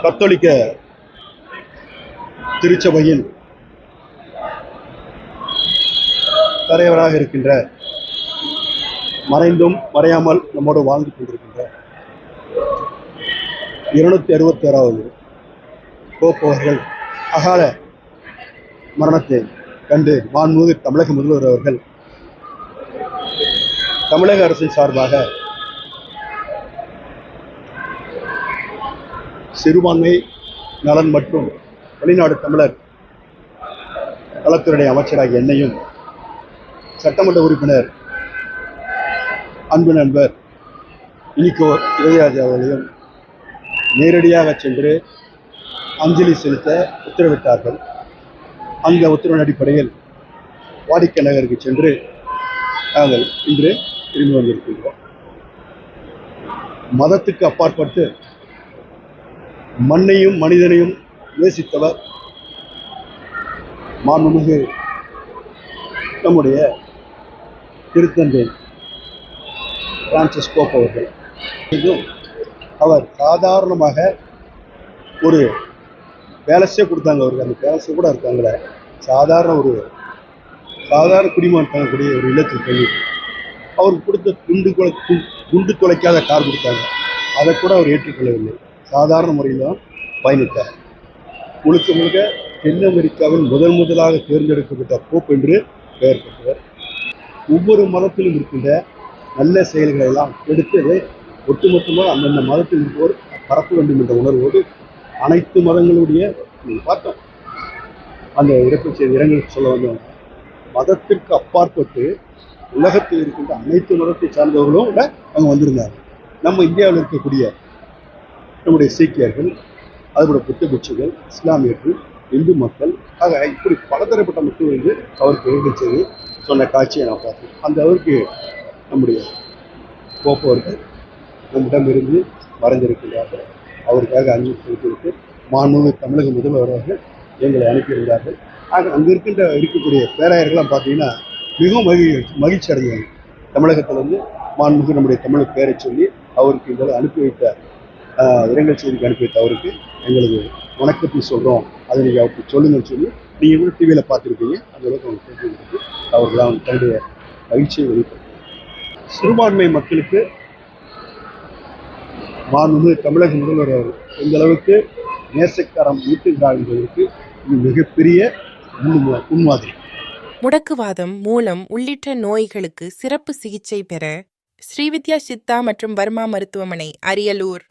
கத்தோலிக்க திருச்சபையின் தலைவராக இருக்கின்ற, மறைந்தும் மறையாமல் நம்மோடு வாழ்ந்து கொண்டிருக்கின்ற 266வது போப் அவர்கள் அகால மரணத்தை கண்டு மாண்புமிகு தமிழக முதல்வர் அவர்கள் தமிழக அரசின் சார்பாக சிறுபான்மை நலன் மற்றும் வெளிநாடு தமிழர் நலத்துறை அமைச்சராகிய என்னையும், சட்டமன்ற உறுப்பினர் அன்பு நண்பர் இனிகோ இளையராஜா அவர்களையும் நேரடியாக சென்று அஞ்சலி செலுத்த உத்தரவிட்டார்கள். அந்த உத்தரவின் அடிப்படையில் வாடிக்கை நகருக்கு சென்று நாங்கள் இன்று திரும்பி வந்திருக்கின்றோம். மதத்துக்கு அப்பாற்பட்டு மண்ணையும் மனிதனையும் நேசித்தவர் மாண்புமிகு நம்முடைய திருத்தந்தை பிரான்சிஸ் போப் அவர்கள். அவர் சாதாரணமாக ஒரு பேலஸே கொடுத்தாங்க. அவருக்கு அந்த பேலஸே கூட இருக்காங்களே, சாதாரண குடிமகன் தங்கக்கூடிய ஒரு இல்லத்தில் தங்கி அவருக்கு கொடுத்த குண்டு துளைக்காத கார் கொடுத்தாங்க. அதை கூட அவர் ஏற்றுக்கொள்ளவில்லை. சாதாரண முறையில் தான் பயணித்தார். முழுக்க முழுக்க தென் அமெரிக்காவில் முதலாக தேர்ந்தெடுக்கப்பட்ட போப் என்று பெயர் பெற்றவர். ஒவ்வொரு மதத்திலும் இருக்கின்ற நல்ல செயல்களை எல்லாம் எடுத்ததை ஒட்டுமொத்தமாக அந்தந்த மதத்தில் இருப்போர் பரப்ப வேண்டும் என்ற உணர்வோடு அனைத்து மதங்களுடைய பார்த்தோம். அந்த இறப்பு செய்தி இரங்கல் சொல்ல வந்தவங்க மதத்திற்கு அப்பாற்பட்டு உலகத்தில் இருக்கின்ற அனைத்து மதத்தை சார்ந்தவர்களும் கூட அங்கே வந்திருந்தாங்க. நம்ம இந்தியாவில் இருக்கக்கூடிய நம்முடைய சீக்கியர்கள், அதோட புத்தபிட்சுகள், இஸ்லாமியர்கள், இந்து மக்கள், ஆக இப்படி பலதரப்பட்ட மக்கள் வந்து அவருக்கு இரங்கல் செய்து சொன்ன காட்சியை நான் பார்த்தேன். அந்த அளவுக்கு நம்முடைய போக்குவரத்து நம்மிடமிருந்து மறைந்திருக்கின்றார்கள். அவருக்காக அஞ்சலி செலுத்திவிட்டு மாண்புமிகு தமிழக முதல்வர் அவர்கள் எங்களை அனுப்பியிருந்தார்கள். ஆக அங்கே இருக்கக்கூடிய பேராயர்கள்லாம் பார்த்தீங்கன்னா மிகவும் மகிழ்ச்சி அடைஞ்சாங்க. தமிழகத்திலிருந்து மாண்புமிகு நம்முடைய தமிழ் பேரை சொல்லி அவருக்கு இந்த அனுப்பி வைத்த இரங்கல் செய்திக்கு அனுப்பி வைத்த அவருக்கு எங்களுக்கு வணக்கத்தை சொல்கிறோம், அதை நீங்கள் அவருக்கு சொல்லுங்கன்னு சொல்லி நீங்கள் கூட டிவியில் பார்த்துருப்பீங்க. அந்த அளவுக்கு அவங்க கேட்டு அவர்களாம் தன்னுடைய மகிழ்ச்சியை வெளிப்படுத்தும். சிறுபான்மை மக்களுக்கு மாண்புமிகு தமிழக முதல்வர் அவர்கள் எந்த அளவுக்கு நேசக்கரம் நீட்டுகிறார் என்பதற்கு இது மிகப்பெரிய முன்மாதிரி. முடக்குவாதம், மூலம் உள்ளிட்ட நோய்களுக்கு சிறப்பு சிகிச்சை பெற ஸ்ரீவித்யா சித்தா மற்றும் வர்மா மருத்துவமனை, அரியலூர்.